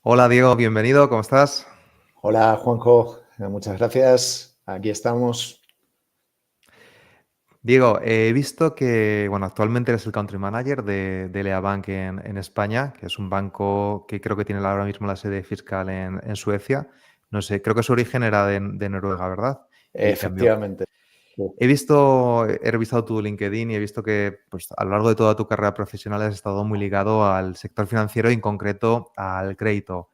Hola Diego, bienvenido, ¿cómo estás? Hola Juanjo, muchas gracias. Aquí estamos. Diego, he visto que, bueno, actualmente eres el country manager de Lea Bank en España, que es un banco que creo que tiene ahora mismo la sede fiscal en Suecia. No sé, creo que su origen era de Noruega, ¿verdad? Y cambió. Efectivamente. Sí. He revisado tu LinkedIn y he visto que pues, a lo largo de toda tu carrera profesional has estado muy ligado al sector financiero y en concreto al crédito.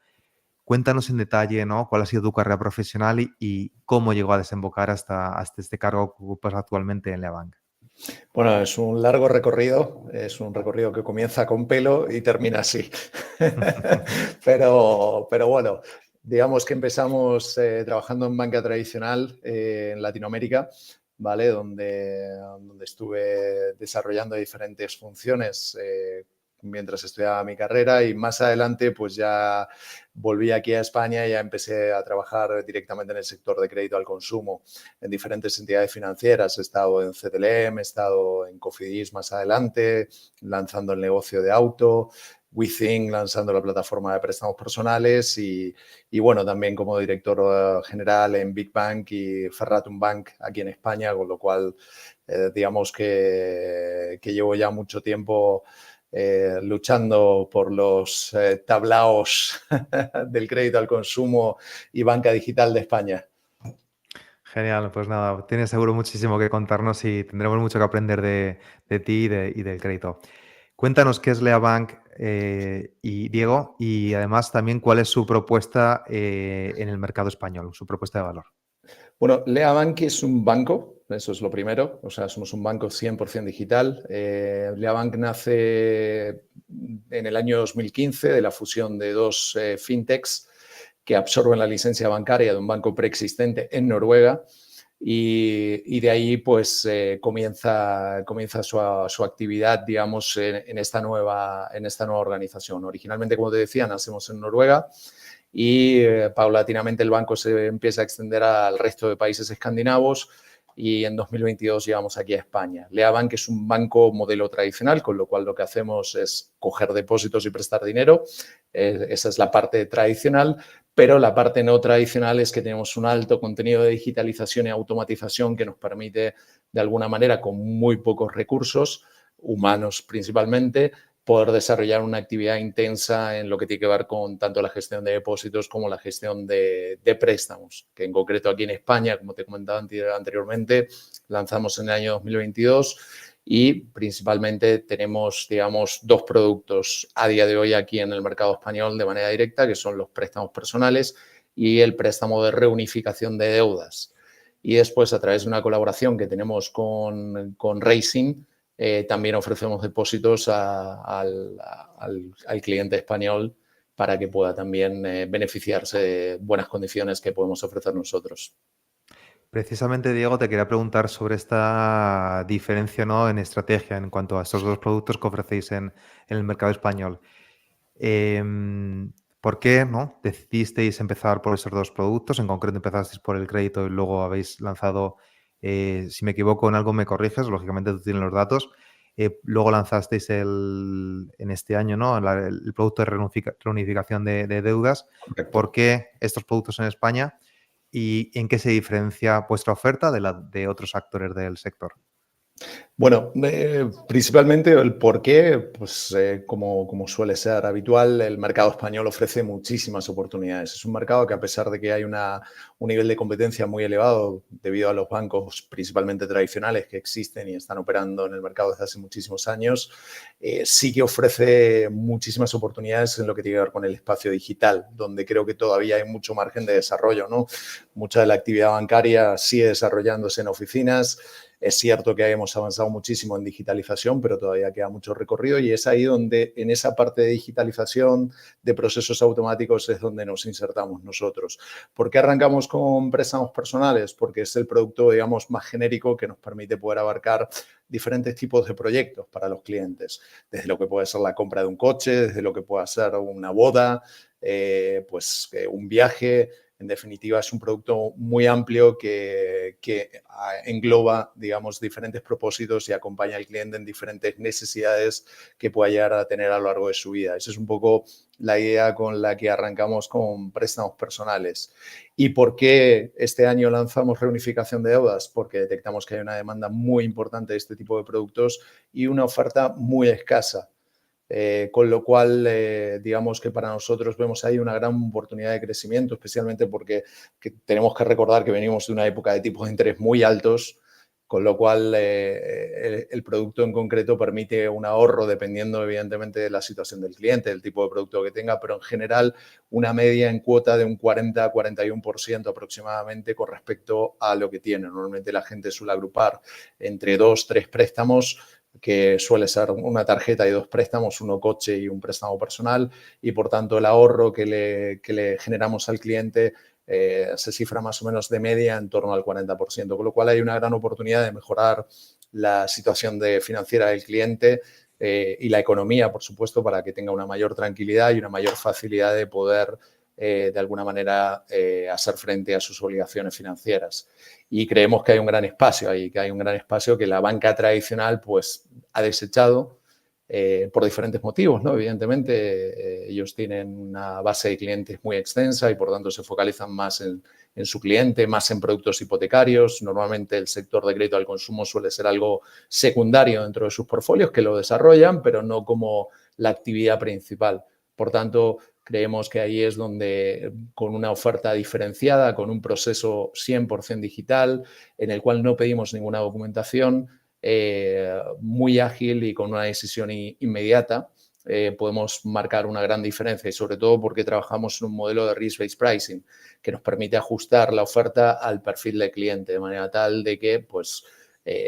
Cuéntanos en detalle, ¿no? ¿Cuál ha sido tu carrera profesional y cómo llegó a desembocar hasta este cargo que ocupas actualmente en la banca? Bueno, es un largo recorrido, es un recorrido que comienza con pelo y termina así. Pero bueno, digamos que empezamos trabajando en banca tradicional en Latinoamérica, ¿vale? Donde estuve desarrollando diferentes funciones mientras estudiaba mi carrera y más adelante pues ya volví aquí a España y ya empecé a trabajar directamente en el sector de crédito al consumo en diferentes entidades financieras. He estado en CTLM, he estado en Cofidis más adelante, lanzando el negocio de auto, WeThink lanzando la plataforma de préstamos personales y bueno, también como director general en Big Bank y Ferratum Bank aquí en España, con lo cual digamos que llevo ya mucho tiempo luchando por los tablaos del crédito al consumo y banca digital de España. Genial, pues nada, tienes seguro muchísimo que contarnos y tendremos mucho que aprender de ti y del crédito. Cuéntanos qué es Lea Bank y Diego, y además también cuál es su propuesta en el mercado español, su propuesta de valor. Bueno, Lea Bank es un banco, eso es lo primero, o sea, somos un banco 100% digital. Lea Bank nace en el año 2015 de la fusión de dos fintechs que absorben la licencia bancaria de un banco preexistente en Noruega y de ahí pues comienza su actividad, digamos, en esta nueva organización. Originalmente, como te decía, nacemos en Noruega y paulatinamente el banco se empieza a extender al resto de países escandinavos y en 2022 llegamos aquí a España. Lea Bank es un banco modelo tradicional, con lo cual lo que hacemos es coger depósitos y prestar dinero. Esa es la parte tradicional, pero la parte no tradicional es que tenemos un alto contenido de digitalización y automatización que nos permite, de alguna manera, con muy pocos recursos, humanos principalmente, poder desarrollar una actividad intensa en lo que tiene que ver con tanto la gestión de depósitos como la gestión de préstamos, que en concreto aquí en España, como te comentaba anteriormente, lanzamos en el año 2022 y principalmente tenemos, digamos, dos productos a día de hoy aquí en el mercado español de manera directa, que son los préstamos personales y el préstamo de reunificación de deudas. Y después, a través de una colaboración que tenemos con Racing, también ofrecemos depósitos al cliente español para que pueda también beneficiarse de buenas condiciones que podemos ofrecer nosotros. Precisamente, Diego, te quería preguntar sobre esta diferencia, ¿no? En estrategia en cuanto a estos dos productos que ofrecéis en el mercado español. ¿Por qué, no, decidisteis empezar por esos dos productos? En concreto, empezasteis por el crédito y luego habéis lanzado, si me equivoco en algo, me corriges, lógicamente tú tienes los datos. Luego lanzasteis en este año, ¿no? El producto de reunificación de deudas. Correcto. ¿Por qué estos productos en España? ¿Y en qué se diferencia vuestra oferta de otros actores del sector? Bueno, principalmente el por qué, pues como suele ser habitual, el mercado español ofrece muchísimas oportunidades. Es un mercado que a pesar de que hay un nivel de competencia muy elevado debido a los bancos principalmente tradicionales que existen y están operando en el mercado desde hace muchísimos años, sí que ofrece muchísimas oportunidades en lo que tiene que ver con el espacio digital, donde creo que todavía hay mucho margen de desarrollo, ¿no? Mucha de la actividad bancaria sigue desarrollándose en oficinas. Es cierto que hemos avanzado muchísimo en digitalización, pero todavía queda mucho recorrido y es ahí donde, en esa parte de digitalización de procesos automáticos, es donde nos insertamos nosotros. ¿Por qué arrancamos con préstamos personales? Porque es el producto, digamos, más genérico que nos permite poder abarcar diferentes tipos de proyectos para los clientes, desde lo que puede ser la compra de un coche, desde lo que puede ser una boda, un viaje, En definitiva, es un producto muy amplio que engloba, digamos, diferentes propósitos y acompaña al cliente en diferentes necesidades que pueda llegar a tener a lo largo de su vida. Esa es un poco la idea con la que arrancamos con préstamos personales. ¿Y por qué este año lanzamos reunificación de deudas? Porque detectamos que hay una demanda muy importante de este tipo de productos y una oferta muy escasa. Con lo cual, digamos que para nosotros vemos ahí una gran oportunidad de crecimiento, especialmente porque tenemos que recordar que venimos de una época de tipos de interés muy altos, con lo cual el producto en concreto permite un ahorro dependiendo evidentemente de la situación del cliente, del tipo de producto que tenga, pero en general una media en cuota de un 40-41% aproximadamente con respecto a lo que tiene. Normalmente la gente suele agrupar entre 2-3 préstamos, que suele ser una tarjeta y 2 préstamos, uno coche y un préstamo personal, y por tanto el ahorro que le generamos al cliente se cifra más o menos de media en torno al 40%, con lo cual hay una gran oportunidad de mejorar la situación financiera del cliente y la economía, por supuesto, para que tenga una mayor tranquilidad y una mayor facilidad de poder, de alguna manera, hacer frente a sus obligaciones financieras. Y creemos que hay un gran espacio ahí, que hay un gran espacio que la banca tradicional pues ha desechado por diferentes motivos, ¿no? Evidentemente, ellos tienen una base de clientes muy extensa y por tanto se focalizan más en su cliente, más en productos hipotecarios. Normalmente el sector de crédito al consumo suele ser algo secundario dentro de sus portfolios, que lo desarrollan, pero no como la actividad principal. Por tanto, creemos que ahí es donde, con una oferta diferenciada, con un proceso 100% digital, en el cual no pedimos ninguna documentación, muy ágil y con una decisión inmediata, podemos marcar una gran diferencia y sobre todo porque trabajamos en un modelo de risk-based pricing que nos permite ajustar la oferta al perfil del cliente de manera tal de que pues,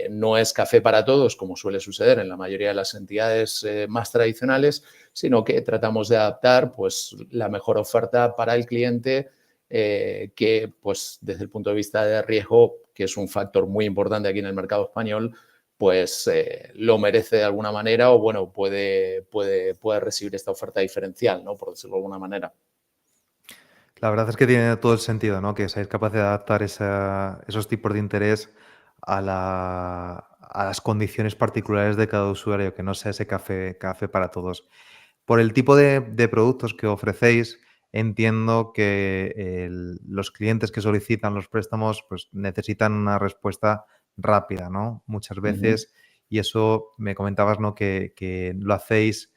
no es café para todos, como suele suceder en la mayoría de las entidades más tradicionales, sino que tratamos de adaptar pues, la mejor oferta para el cliente que pues, desde el punto de vista de riesgo, que es un factor muy importante aquí en el mercado español, pues lo merece de alguna manera o, bueno, puede recibir esta oferta diferencial, ¿no? Por decirlo de alguna manera. La verdad es que tiene todo el sentido, ¿no? Que seáis capaces de adaptar esos tipos de interés a las condiciones particulares de cada usuario, que no sea ese café para todos. Por el tipo de productos que ofrecéis, entiendo que los clientes que solicitan los préstamos pues, necesitan una respuesta rápida, ¿no? Muchas veces, y eso me comentabas, ¿no? Que lo hacéis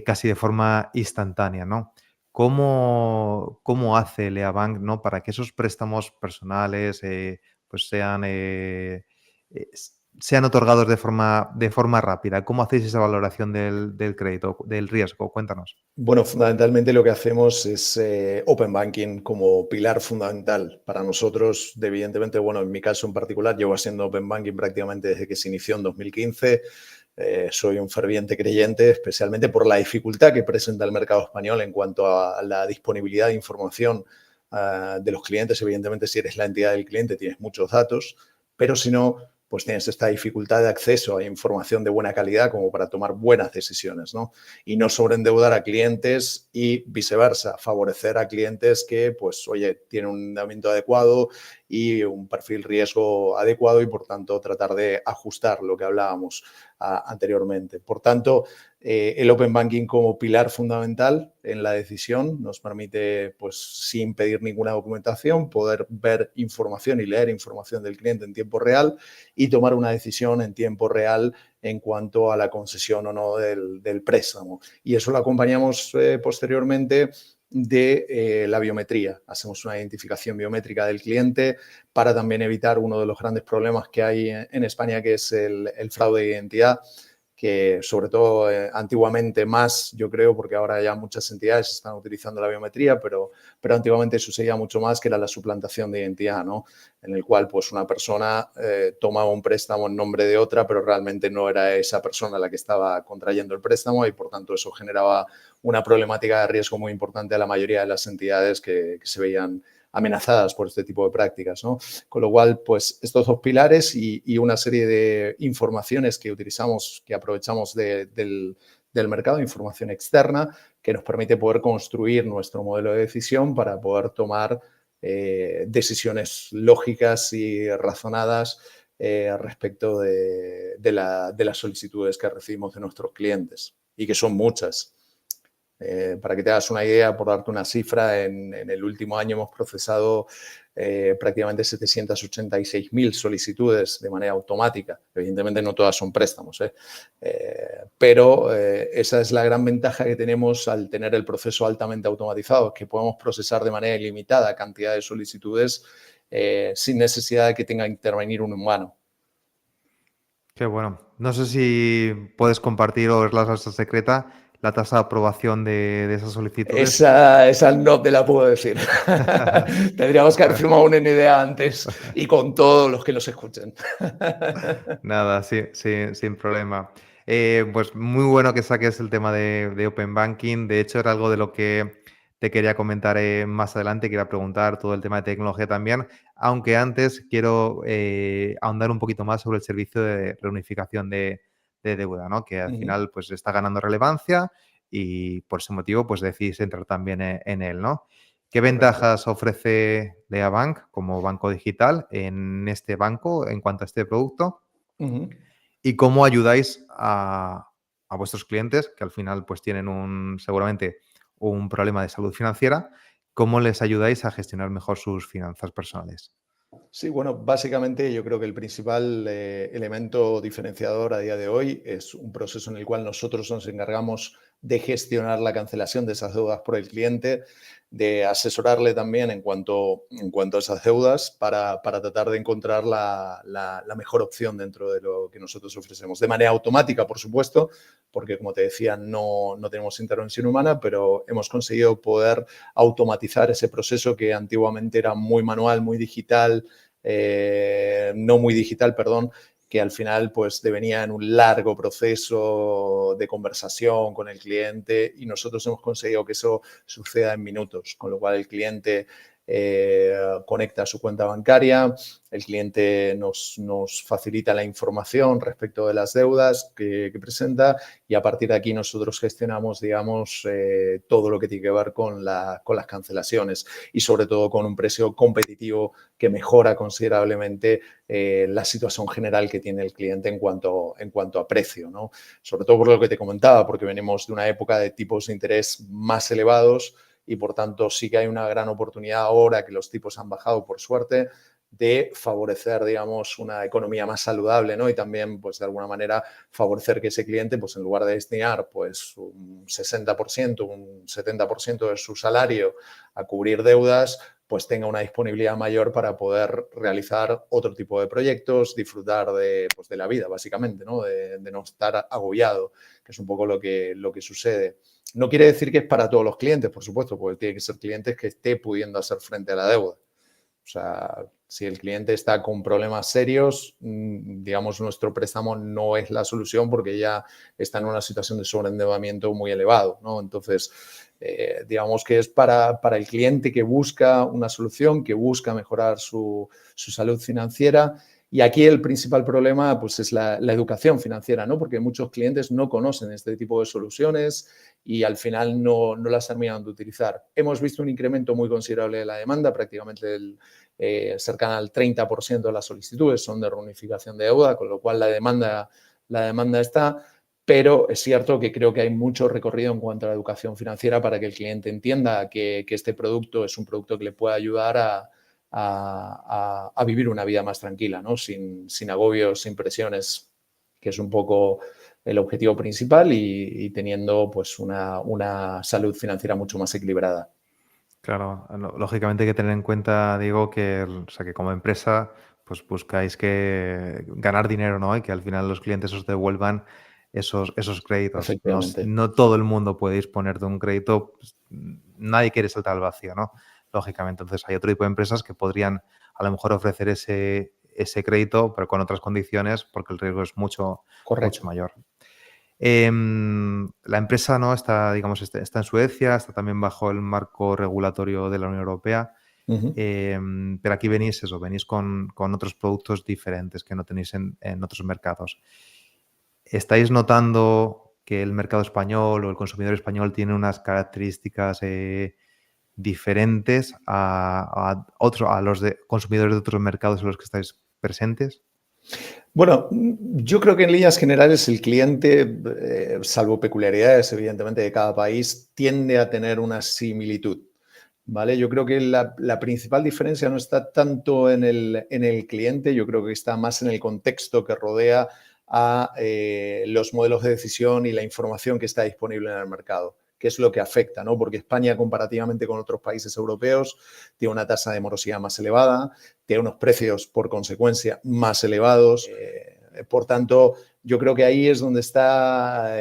casi de forma instantánea, ¿no? ¿Cómo hace Leabank, ¿no? Para que esos préstamos personales pues sean otorgados de forma rápida? ¿Cómo hacéis esa valoración del crédito, del riesgo? Cuéntanos. Bueno, fundamentalmente lo que hacemos es Open Banking como pilar fundamental para nosotros. Evidentemente, bueno, en mi caso en particular, llevo haciendo Open Banking prácticamente desde que se inició en 2015. Soy un ferviente creyente, especialmente por la dificultad que presenta el mercado español en cuanto a la disponibilidad de información de los clientes. Evidentemente, si eres la entidad del cliente, tienes muchos datos, pero si no, pues tienes esta dificultad de acceso a información de buena calidad como para tomar buenas decisiones, ¿no? Y no sobreendeudar a clientes y viceversa, favorecer a clientes que, pues, oye, tienen un endeudamiento adecuado y un perfil riesgo adecuado y, por tanto, tratar de ajustar lo que hablábamos anteriormente. Por tanto, el Open Banking como pilar fundamental en la decisión nos permite, pues, sin pedir ninguna documentación, poder ver información y leer información del cliente en tiempo real y tomar una decisión en tiempo real en cuanto a la concesión o no del préstamo. Y eso lo acompañamos posteriormente de la biometría. Hacemos una identificación biométrica del cliente para también evitar uno de los grandes problemas que hay en España, que es el fraude de identidad, que sobre todo antiguamente más, yo creo, porque ahora ya muchas entidades están utilizando la biometría, pero antiguamente sucedía mucho más, que era la suplantación de identidad, ¿no? En el cual pues una persona tomaba un préstamo en nombre de otra, pero realmente no era esa persona la que estaba contrayendo el préstamo y por tanto eso generaba una problemática de riesgo muy importante a la mayoría de las entidades que se veían amenazadas por este tipo de prácticas, ¿no? Con lo cual, pues estos dos pilares y una serie de informaciones que utilizamos, que aprovechamos del mercado, información externa, que nos permite poder construir nuestro modelo de decisión para poder tomar decisiones lógicas y razonadas respecto de las solicitudes que recibimos de nuestros clientes, y que son muchas. Para que te hagas una idea, por darte una cifra, en el último año hemos procesado prácticamente 786.000 solicitudes de manera automática. Evidentemente no todas son préstamos, pero esa es la gran ventaja que tenemos al tener el proceso altamente automatizado, que podemos procesar de manera ilimitada cantidad de solicitudes sin necesidad de que tenga que intervenir un humano. Qué bueno. No sé si puedes compartir o es la salsa secreta la tasa de aprobación de esas solicitudes. Esa no te la puedo decir. Tendríamos que haber firmado un NDA antes y con todos los que nos escuchen. Nada, sí, sí, sin problema. Pues muy bueno que saques el tema de Open Banking. De hecho, era algo de lo que te quería comentar más adelante. Quería preguntar todo el tema de tecnología también. Aunque antes quiero ahondar un poquito más sobre el servicio de reunificación de deuda, ¿no? Que al final pues está ganando relevancia y por ese motivo pues decidís entrar también en él, ¿no? ¿Qué Correcto. ventajas ofrece Leabank como banco digital en este banco en cuanto a este producto? ¿Y cómo ayudáis a vuestros clientes que al final pues tienen seguramente un problema de salud financiera? ¿Cómo les ayudáis a gestionar mejor sus finanzas personales? Sí, bueno, básicamente yo creo que el principal elemento diferenciador a día de hoy es un proceso en el cual nosotros nos encargamos de gestionar la cancelación de esas deudas por el cliente, de asesorarle también en cuanto a esas deudas para tratar de encontrar la mejor opción dentro de lo que nosotros ofrecemos. De manera automática, por supuesto, porque como te decía, no tenemos intervención humana, pero hemos conseguido poder automatizar ese proceso que antiguamente era muy manual, muy digital, no muy digital, perdón, que al final pues devenía en un largo proceso de conversación con el cliente, y nosotros hemos conseguido que eso suceda en minutos, con lo cual el cliente conecta su cuenta bancaria, el cliente nos facilita la información respecto de las deudas que presenta, y a partir de aquí nosotros gestionamos, digamos, todo lo que tiene que ver con las cancelaciones, y sobre todo con un precio competitivo que mejora considerablemente la situación general que tiene el cliente en cuanto a precio, ¿no? Sobre todo por lo que te comentaba, porque venimos de una época de tipos de interés más elevados, y por tanto sí que hay una gran oportunidad ahora que los tipos han bajado, por suerte, de favorecer, digamos, una economía más saludable, ¿no? Y también, pues, de alguna manera, favorecer que ese cliente, pues, en lugar de destinar, pues, un 60%, un 70% de su salario a cubrir deudas, pues tenga una disponibilidad mayor para poder realizar otro tipo de proyectos, disfrutar pues, de la vida, básicamente, ¿no? De no estar agobiado, que es un poco lo que sucede. No quiere decir que es para todos los clientes, por supuesto, porque tiene que ser clientes que esté pudiendo hacer frente a la deuda. O sea, si el cliente está con problemas serios, digamos, nuestro préstamo no es la solución porque ya está en una situación de sobreendeudamiento muy elevado, ¿no? Entonces, digamos que es para el cliente que busca una solución, que busca mejorar su salud financiera. Y aquí el principal problema pues, es la educación financiera, ¿no? Porque muchos clientes no conocen este tipo de soluciones y al final no las terminan de utilizar. Hemos visto un incremento muy considerable de la demanda, prácticamente cercana al 30% de las solicitudes son de reunificación de deuda, con lo cual la demanda está, pero es cierto que creo que hay mucho recorrido en cuanto a la educación financiera para que el cliente entienda que este producto es un producto que le puede ayudar a vivir una vida más tranquila, ¿no? Sin agobios, sin presiones, que es un poco el objetivo principal, y teniendo pues una salud financiera mucho más equilibrada. Claro, lógicamente hay que tener en cuenta, digo, o sea, que como empresa pues buscáis que ganar dinero, ¿no? Y que al final los clientes os devuelvan esos créditos. No, Efectivamente. no todo el mundo puede disponer de un crédito, pues, nadie quiere saltar al vacío, ¿no? Lógicamente, entonces hay otro tipo de empresas que podrían a lo mejor ofrecer ese crédito, pero con otras condiciones, porque el riesgo es mucho, mucho Correcto. mayor. La empresa, ¿no? Está, digamos, está en Suecia, está también bajo el marco regulatorio de la Unión Europea, pero aquí venís con otros productos diferentes que no tenéis en otros mercados. ¿Estáis notando que el mercado español o el consumidor español tiene unas características diferentes a los de consumidores de otros mercados en los que estáis presentes? Bueno, yo creo que en líneas generales el cliente, salvo peculiaridades evidentemente de cada país, tiende a tener una similitud. ¿Vale? Yo creo que la principal diferencia no está tanto en el cliente, yo creo que está más en el contexto que rodea a los modelos de decisión y la información que está disponible en el mercado, que es lo que afecta, ¿no? Porque España, comparativamente con otros países europeos, tiene una tasa de morosidad más elevada, tiene unos precios, por consecuencia, más elevados. Por tanto, yo creo que ahí es donde está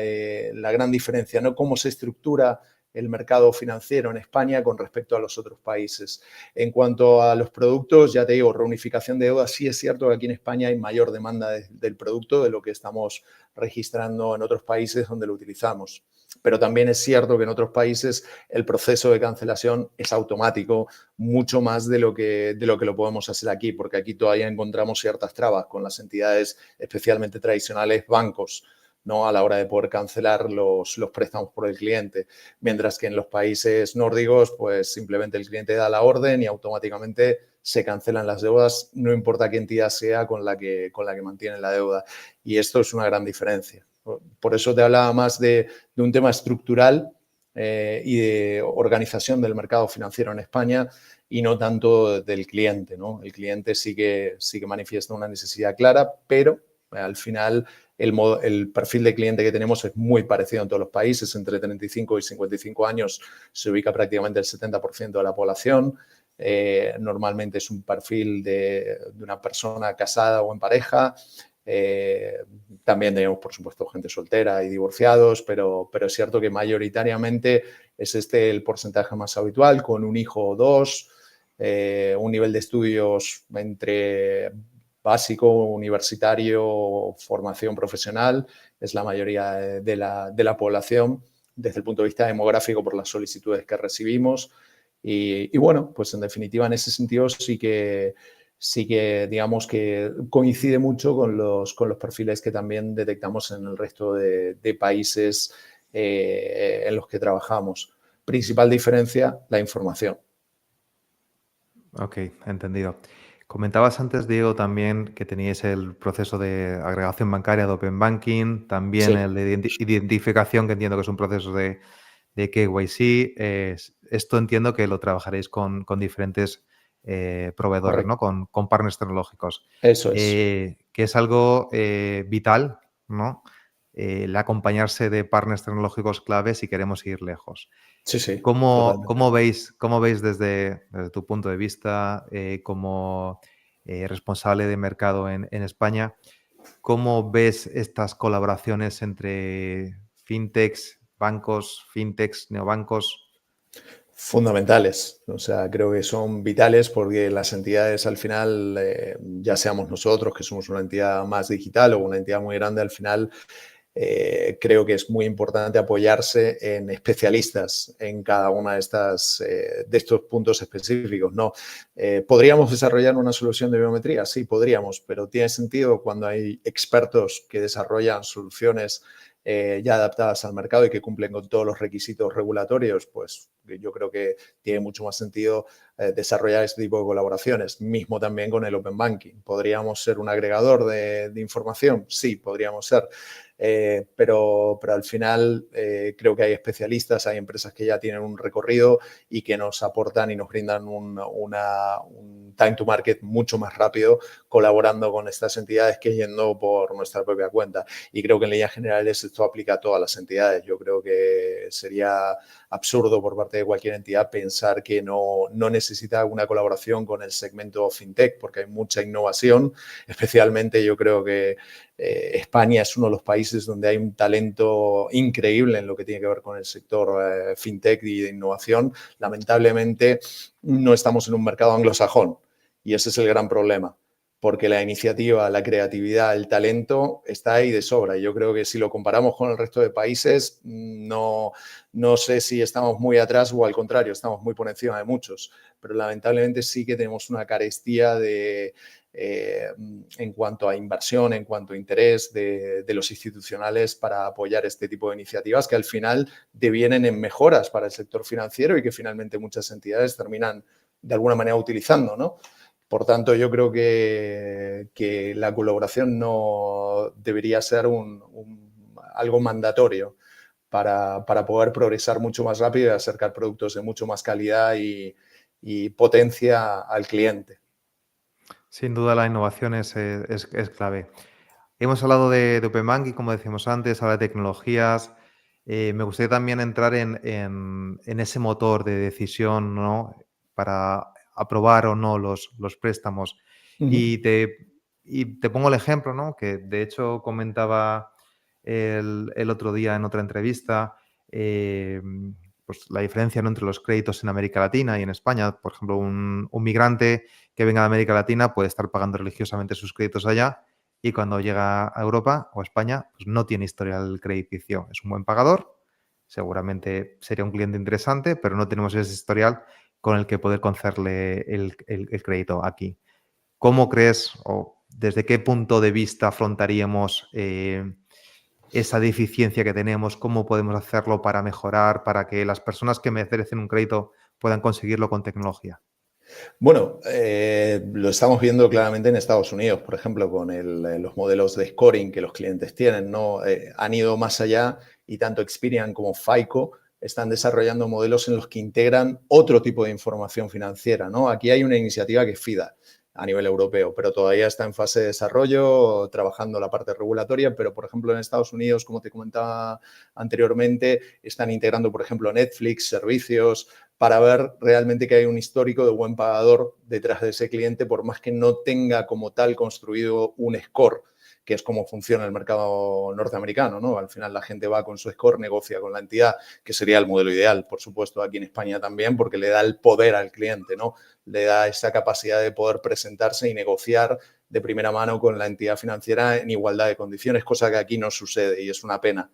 la gran diferencia, ¿no? Cómo se estructura el mercado financiero en España con respecto a los otros países. En cuanto a los productos, ya te digo, reunificación de deuda, sí es cierto que aquí en España hay mayor demanda del producto de lo que estamos registrando en otros países donde lo utilizamos. Pero también es cierto que en otros países el proceso de cancelación es automático, mucho más de lo que lo podemos hacer aquí, porque aquí todavía encontramos ciertas trabas con las entidades especialmente tradicionales, bancos, ¿no? A la hora de poder cancelar los préstamos por el cliente. Mientras que en los países nórdicos, pues simplemente el cliente da la orden y automáticamente se cancelan las deudas, no importa qué entidad sea con la que mantiene la deuda. Y esto es una gran diferencia. Por eso te hablaba más de un tema estructural y de organización del mercado financiero en España y no tanto del cliente, ¿no? El cliente sí que manifiesta una necesidad clara, pero al final el perfil de cliente que tenemos es muy parecido en todos los países. Entre 35 y 55 años se ubica prácticamente el 70% de la población. Normalmente es un perfil de una persona casada o en pareja. También tenemos, por supuesto, gente soltera y divorciados, pero es cierto que mayoritariamente es este el porcentaje más habitual, con un hijo o dos, un nivel de estudios entre básico, universitario, formación profesional, es la mayoría de la población desde el punto de vista demográfico por las solicitudes que recibimos. Y bueno, pues en definitiva, en ese sentido sí que digamos que coincide mucho con los perfiles que también detectamos en el resto de países en los que trabajamos. Principal diferencia, la información. Ok, entendido. Comentabas antes, Diego, también que teníais el proceso de agregación bancaria de Open Banking, también Sí, el de identificación, que entiendo que es un proceso de KYC. Esto entiendo que lo trabajaréis con diferentes proveedores, ¿no? correcto. Con partners tecnológicos, Eso es. que es algo vital, ¿no? El acompañarse de partners tecnológicos clave si queremos ir lejos. Sí, sí, ¿Cómo, totalmente. cómo veis desde tu punto de vista como responsable de mercado en España? ¿Cómo ves estas colaboraciones entre fintechs, bancos, fintechs, neobancos? Fundamentales, o sea, creo que son vitales porque las entidades al final, ya seamos nosotros, que somos una entidad más digital o una entidad muy grande, al final creo que es muy importante apoyarse en especialistas en cada una de estos puntos específicos. ¿No? ¿Podríamos desarrollar una solución de biometría? Sí, podríamos, pero tiene sentido cuando hay expertos que desarrollan soluciones ya adaptadas al mercado y que cumplen con todos los requisitos regulatorios, pues yo creo que tiene mucho más sentido desarrollar este tipo de colaboraciones. Mismo también con el Open Banking. ¿Podríamos ser un agregador de información? Sí, podríamos ser. Pero al final creo que hay especialistas, hay empresas que ya tienen un recorrido y que nos aportan y nos brindan un time to market mucho más rápido colaborando con estas entidades que yendo por nuestra propia cuenta. Y creo que en líneas generales esto aplica a todas las entidades. Yo creo que sería absurdo por parte de cualquier entidad pensar que no necesita una colaboración con el segmento fintech, porque hay mucha innovación, especialmente yo creo que España es uno de los países donde hay un talento increíble en lo que tiene que ver con el sector fintech y de innovación. Lamentablemente no estamos en un mercado anglosajón y ese es el gran problema, porque la iniciativa, la creatividad, el talento está ahí de sobra. Y yo creo que si lo comparamos con el resto de países, no sé si estamos muy atrás o al contrario, estamos muy por encima de muchos, pero lamentablemente sí que tenemos una carestía de en cuanto a inversión, en cuanto a interés de los institucionales para apoyar este tipo de iniciativas que al final devienen en mejoras para el sector financiero y que finalmente muchas entidades terminan de alguna manera utilizando, ¿no? Por tanto, yo creo que la colaboración no debería ser algo mandatorio para poder progresar mucho más rápido y acercar productos de mucho más calidad y potencia al cliente. Sin duda la innovación es clave. Hemos hablado de Open Banking, como decíamos antes, habla de tecnologías. Me gustaría también entrar en ese motor de decisión, ¿no? Para aprobar o no los préstamos. Y te pongo el ejemplo, ¿no? Que de hecho comentaba el otro día en otra entrevista, pues la diferencia, ¿no?, entre los créditos en América Latina y en España. Por ejemplo, un migrante que venga de América Latina puede estar pagando religiosamente sus créditos allá y cuando llega a Europa o a España, pues no tiene historial crediticio. Es un buen pagador, seguramente sería un cliente interesante, pero no tenemos ese historial con el que poder concederle el crédito aquí. ¿Cómo crees o desde qué punto de vista afrontaríamos esa deficiencia que tenemos? ¿Cómo podemos hacerlo para mejorar, para que las personas que merecen un crédito puedan conseguirlo con tecnología? Bueno, lo estamos viendo claramente en Estados Unidos, por ejemplo, con los modelos de scoring que los clientes tienen, ¿no? Han ido más allá y tanto Experian como FICO están desarrollando modelos en los que integran otro tipo de información financiera, ¿no? Aquí hay una iniciativa que es FIDA a nivel europeo, pero todavía está en fase de desarrollo, trabajando la parte regulatoria, pero, por ejemplo, en Estados Unidos, como te comentaba anteriormente, están integrando, por ejemplo, Netflix, servicios, para ver realmente que hay un histórico de buen pagador detrás de ese cliente, por más que no tenga como tal construido un score, que es como funciona el mercado norteamericano, ¿no? Al final la gente va con su score, negocia con la entidad, que sería el modelo ideal, por supuesto, aquí en España también, porque le da el poder al cliente, ¿no? Le da esa capacidad de poder presentarse y negociar de primera mano con la entidad financiera en igualdad de condiciones, cosa que aquí no sucede y es una pena.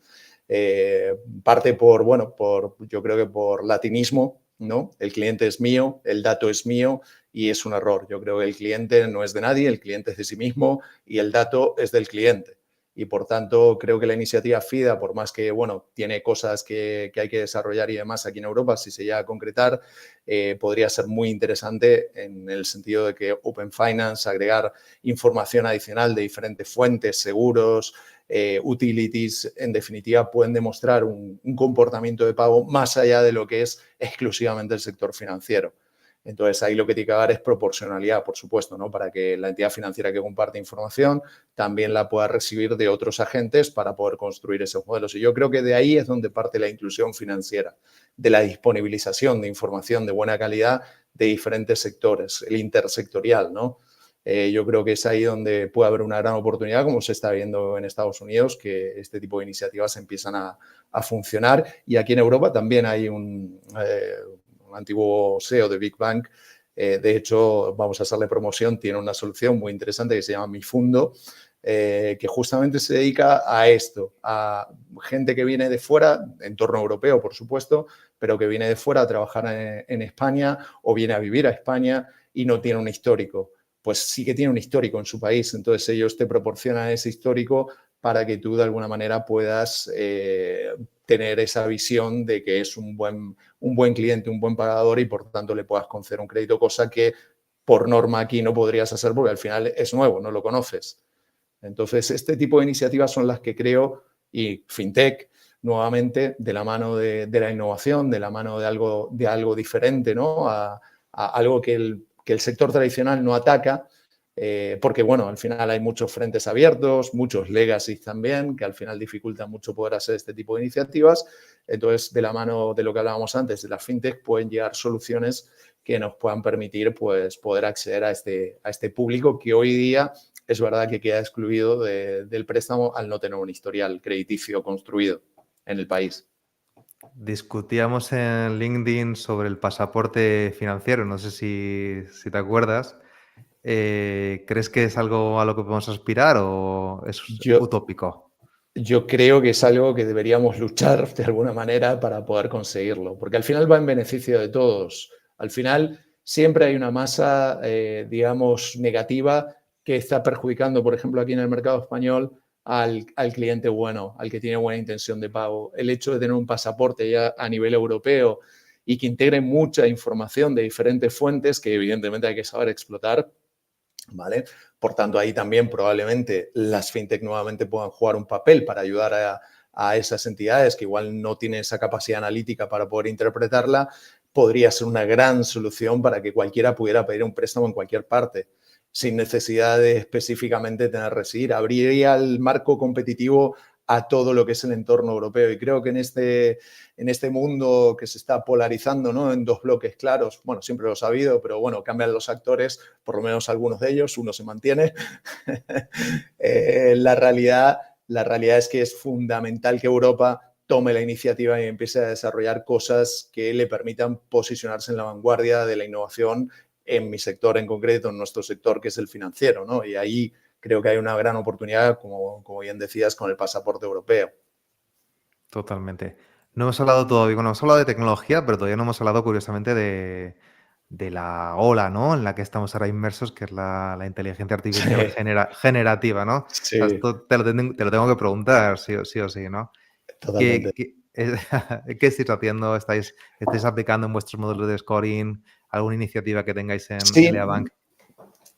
Parte yo creo que por latinismo, ¿no? El cliente es mío, el dato es mío y es un error. Yo creo que el cliente no es de nadie, el cliente es de sí mismo y el dato es del cliente. Y por tanto, creo que la iniciativa FIDA, por más que, bueno, tiene cosas que hay que desarrollar y demás aquí en Europa, si se llega a concretar, podría ser muy interesante en el sentido de que Open Finance, agregar información adicional de diferentes fuentes, seguros, utilities, en definitiva, pueden demostrar un comportamiento de pago más allá de lo que es exclusivamente el sector financiero. Entonces, ahí lo que tiene que haber es proporcionalidad, por supuesto, ¿no? Para que la entidad financiera que comparte información también la pueda recibir de otros agentes para poder construir esos modelos. Y yo creo que de ahí es donde parte la inclusión financiera, de la disponibilización de información de buena calidad de diferentes sectores, el intersectorial, ¿no? Yo creo que es ahí donde puede haber una gran oportunidad, como se está viendo en Estados Unidos, que este tipo de iniciativas empiezan a funcionar. Y aquí en Europa también hay un antiguo CEO de Big Bank. De hecho, vamos a hacerle promoción, tiene una solución muy interesante que se llama Mi Fundo, que justamente se dedica a esto, a gente que viene de fuera, entorno europeo, por supuesto, pero que viene de fuera a trabajar en España o viene a vivir a España y no tiene un histórico. Pues sí que tiene un histórico en su país. Entonces ellos te proporcionan ese histórico para que tú de alguna manera puedas tener esa visión de que es un buen cliente, un buen pagador y por tanto le puedas conceder un crédito, cosa que por norma aquí no podrías hacer porque al final es nuevo, no lo conoces. Entonces este tipo de iniciativas son las que creo, y FinTech, nuevamente, de la mano de la innovación, de la mano de algo diferente, ¿no? A algo que el sector tradicional no ataca, porque, bueno, al final hay muchos frentes abiertos, muchos legacies también, que al final dificultan mucho poder hacer este tipo de iniciativas. Entonces, de la mano de lo que hablábamos antes, de las fintech, pueden llegar soluciones que nos puedan permitir, pues, poder acceder a este público que hoy día es verdad que queda excluido del préstamo al no tener un historial crediticio construido en el país. Discutíamos en LinkedIn sobre el pasaporte financiero, no sé si te acuerdas. ¿Crees que es algo a lo que podemos aspirar o es Yo, utópico? yo creo que es algo que deberíamos luchar de alguna manera para poder conseguirlo, porque al final va en beneficio de todos. Al final siempre hay una masa, digamos, negativa que está perjudicando, por ejemplo, aquí en el mercado español, al cliente bueno, al que tiene buena intención de pago. El hecho de tener un pasaporte ya a nivel europeo y que integre mucha información de diferentes fuentes que evidentemente hay que saber explotar, ¿vale? Por tanto, ahí también probablemente las fintech nuevamente puedan jugar un papel para ayudar a esas entidades que igual no tienen esa capacidad analítica para poder interpretarla. Podría ser una gran solución para que cualquiera pudiera pedir un préstamo en cualquier parte, sin necesidad de específicamente tener que residir. Abriría el marco competitivo a todo lo que es el entorno europeo. Y creo que en este mundo que se está polarizando, ¿no?, en dos bloques claros, bueno, siempre lo ha habido, pero bueno, cambian los actores, por lo menos algunos de ellos, uno se mantiene. La realidad es que es fundamental que Europa tome la iniciativa y empiece a desarrollar cosas que le permitan posicionarse en la vanguardia de la innovación en mi sector en concreto, en nuestro sector, que es el financiero, ¿no? Y ahí creo que hay una gran oportunidad, como bien decías, con el pasaporte europeo. Totalmente. No hemos hablado todavía, bueno, hemos hablado de tecnología, pero todavía no hemos hablado, curiosamente, de la ola, ¿no?, en la que estamos ahora inmersos, que es la inteligencia artificial Sí, generativa, ¿no? O sea, sí, esto te lo tengo que preguntar, sí o sí, ¿no? totalmente. ¿Qué qué estáis haciendo? ¿Estáis aplicando en vuestros modelos de scoring alguna iniciativa que tengáis en Sí, Leabank?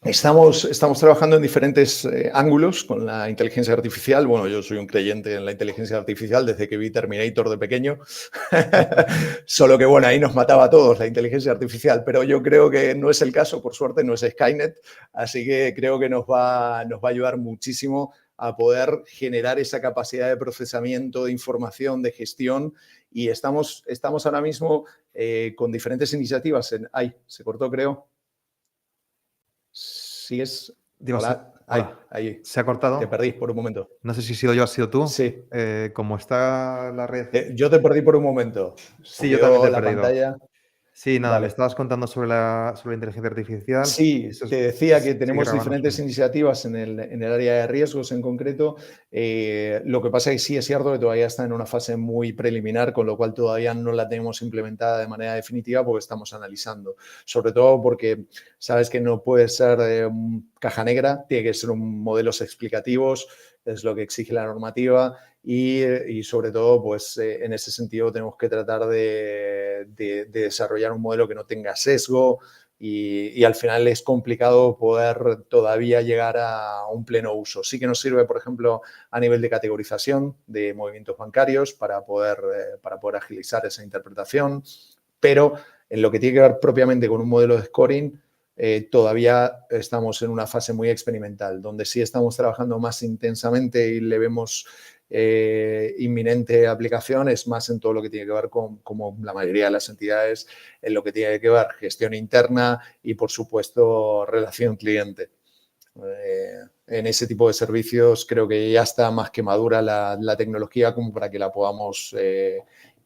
estamos trabajando en diferentes ángulos con la inteligencia artificial. Bueno, yo soy un creyente en la inteligencia artificial desde que vi Terminator de pequeño. Solo que, bueno, ahí nos mataba a todos la inteligencia artificial, pero yo creo que no es el caso, por suerte, no es Skynet. Así que creo que nos va a ayudar muchísimo a poder generar esa capacidad de procesamiento, de información, de gestión. Y estamos ahora mismo con diferentes iniciativas. Ay, se cortó, creo. Sí es... Digo, Hola, hola, ahí. ¿se ha Te cortado? perdí por un momento. No sé si he sido yo o has sido tú. Sí, ¿Cómo está la red? yo te perdí por un momento. Sí, yo también te Salió he la perdido. pantalla. Sí, nada, me Vale. estabas contando sobre la inteligencia artificial. Sí, Eso te decía que sigue tenemos grabando. diferentes iniciativas en el área de riesgos en concreto. Lo que pasa es que sí es cierto que todavía está en una fase muy preliminar, con lo cual todavía no la tenemos implementada de manera definitiva porque estamos analizando. Sobre todo porque sabes que no puede ser caja negra, tiene que ser un modelos explicativos, es lo que exige la normativa. Y sobre todo, pues en ese sentido tenemos que tratar de desarrollar un modelo que no tenga sesgo y al final es complicado poder todavía llegar a un pleno uso. Sí que nos sirve, por ejemplo, a nivel de categorización de movimientos bancarios para poder agilizar esa interpretación, pero en lo que tiene que ver propiamente con un modelo de scoring, todavía estamos en una fase muy experimental, donde sí estamos trabajando más intensamente y le vemos inminente aplicación es más en todo lo que tiene que ver con, como la mayoría de las entidades, en lo que tiene que ver gestión interna y, por supuesto, relación cliente. En ese tipo de servicios creo que ya está más que madura la tecnología como para que la podamos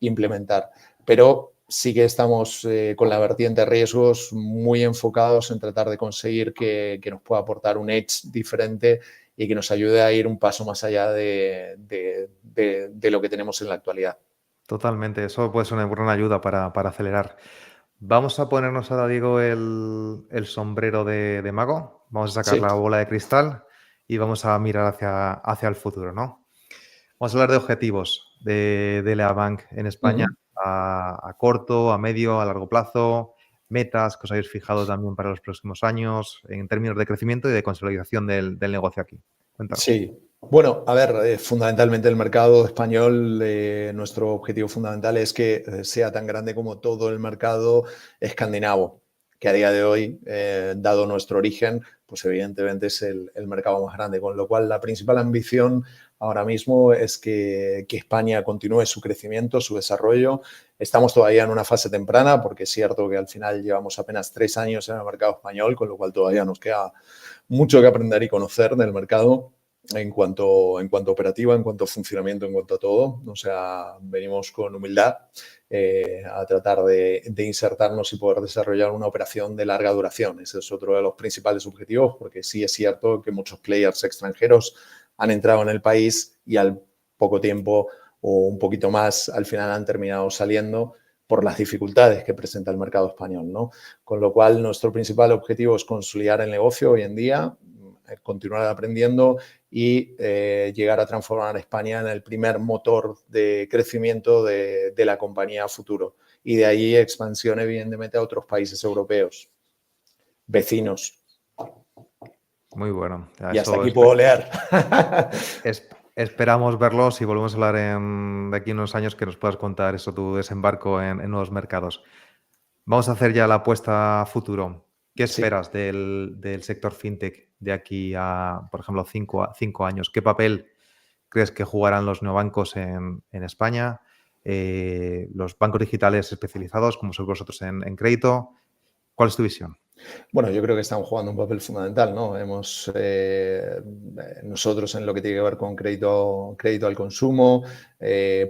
implementar. Pero sí que estamos con la vertiente de riesgos muy enfocados en tratar de conseguir que nos pueda aportar un edge diferente y que nos ayude a ir un paso más allá de lo que tenemos en la actualidad. Totalmente, eso puede ser una gran ayuda para acelerar. Vamos a ponernos ahora, Diego, el sombrero de mago. Vamos a sacar Sí. la bola de cristal y vamos a mirar hacia el futuro, ¿no? Vamos a hablar de objetivos de Leabank en España a corto, a medio, a largo plazo, metas que os habéis fijado también para los próximos años en términos de crecimiento y de consolidación del negocio aquí. Cuéntanos. Sí, bueno, a ver, fundamentalmente el mercado español, nuestro objetivo fundamental es que sea tan grande como todo el mercado escandinavo, que a día de hoy, dado nuestro origen, pues evidentemente es el mercado más grande, con lo cual la principal ambición ahora mismo es que España continúe su crecimiento, su desarrollo. Estamos todavía en una fase temprana, porque es cierto que al final llevamos apenas 3 años en el mercado español, con lo cual todavía nos queda mucho que aprender y conocer del mercado en cuanto a operativa, en cuanto a funcionamiento, en cuanto a todo. O sea, venimos con humildad a tratar de insertarnos y poder desarrollar una operación de larga duración. Ese es otro de los principales objetivos, porque sí es cierto que muchos players extranjeros han entrado en el país y al poco tiempo o un poquito más al final han terminado saliendo por las dificultades que presenta el mercado español, ¿no? Con lo cual, nuestro principal objetivo es consolidar el negocio hoy en día, continuar aprendiendo y llegar a transformar a España en el primer motor de crecimiento de la compañía a futuro. Y de ahí expansión, evidentemente, a otros países europeos, vecinos. Muy bueno. Y hasta aquí puedo leer. Esperamos verlos y volvemos a hablar de aquí unos años, que nos puedas contar eso, tu desembarco en nuevos mercados. Vamos a hacer ya la apuesta a futuro. ¿Qué esperas del sector fintech de aquí a, por ejemplo, 5 años? ¿Qué papel crees que jugarán los neobancos en España? Los bancos digitales especializados, como sois vosotros en crédito. ¿Cuál es tu visión? Bueno, yo creo que están jugando un papel fundamental, ¿no? Nosotros en lo que tiene que ver con crédito al consumo,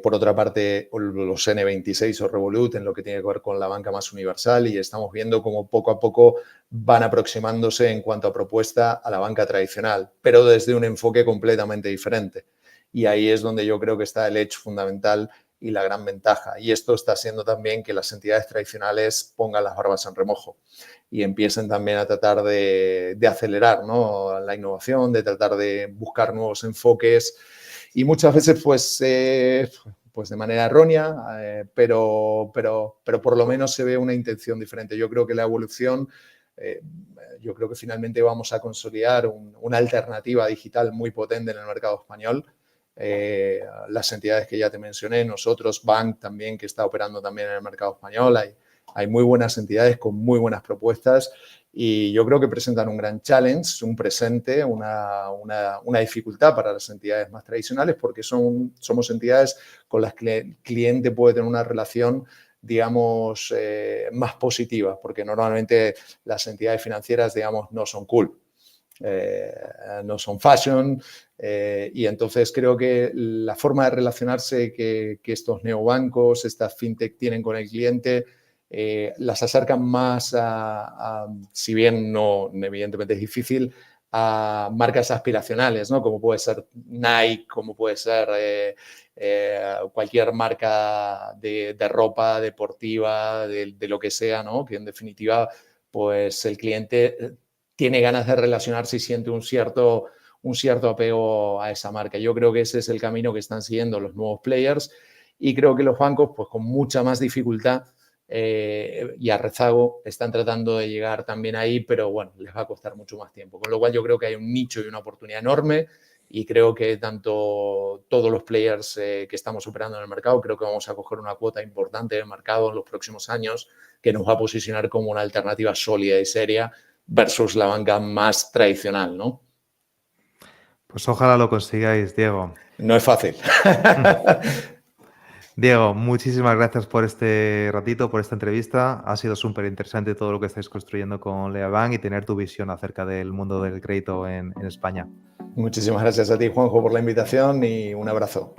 por otra parte los N26 o Revolut en lo que tiene que ver con la banca más universal, y estamos viendo cómo poco a poco van aproximándose en cuanto a propuesta a la banca tradicional, pero desde un enfoque completamente diferente. Y ahí es donde yo creo que está el edge fundamental y la gran ventaja. Y esto está haciendo también que las entidades tradicionales pongan las barbas en remojo y empiecen también a tratar de acelerar, ¿no?, la innovación, de tratar de buscar nuevos enfoques, y muchas veces pues de manera errónea, pero por lo menos se ve una intención diferente. Yo creo que la evolución, yo creo que finalmente vamos a consolidar una alternativa digital muy potente en el mercado español. Las entidades que ya te mencioné, nosotros, Bank también, que está operando también en el mercado español, hay muy buenas entidades con muy buenas propuestas, y yo creo que presentan un gran challenge, un presente, una dificultad para las entidades más tradicionales, porque somos entidades con las que el cliente puede tener una relación, digamos, más positiva, porque normalmente las entidades financieras, digamos, no son cool. No son fashion, y entonces creo que la forma de relacionarse que estos neobancos, estas fintech tienen con el cliente, las acercan más si bien no, evidentemente es difícil, a marcas aspiracionales, ¿no? Como puede ser Nike, como puede ser cualquier marca de ropa deportiva, de lo que sea, ¿no? Que en definitiva, pues el cliente tiene ganas de relacionarse y siente un cierto apego a esa marca. Yo creo que ese es el camino que están siguiendo los nuevos players, y creo que los bancos, pues con mucha más dificultad y a rezago, están tratando de llegar también ahí, pero bueno, les va a costar mucho más tiempo. Con lo cual yo creo que hay un nicho y una oportunidad enorme, y creo que tanto todos los players que estamos operando en el mercado, creo que vamos a coger una cuota importante del mercado en los próximos años, que nos va a posicionar como una alternativa sólida y seria versus la banca más tradicional, ¿no? Pues ojalá lo consigáis, Diego. No es fácil. Diego, muchísimas gracias por este ratito, por esta entrevista. Ha sido súper interesante todo lo que estáis construyendo con Leabank y tener tu visión acerca del mundo del crédito en España. Muchísimas gracias a ti, Juanjo, por la invitación, y un abrazo.